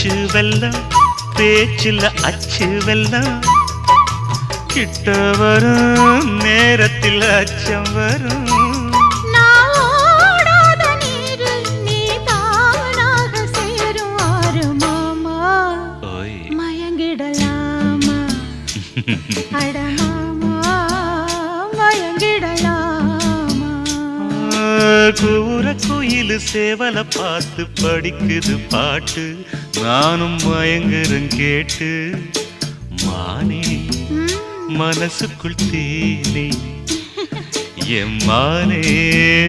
பச்சு வெல்லம் பேச்சில் அச்சு வெல்லம் கிட்ட வரும் நேரத்தில் அச்சம் வரும் கூற குயில் சேவல பார்த்து படிக்குது பாட்டு நானும் மயங்குறேன் கேட்டு மானே மனசுக்குள் தேனே எம்மானே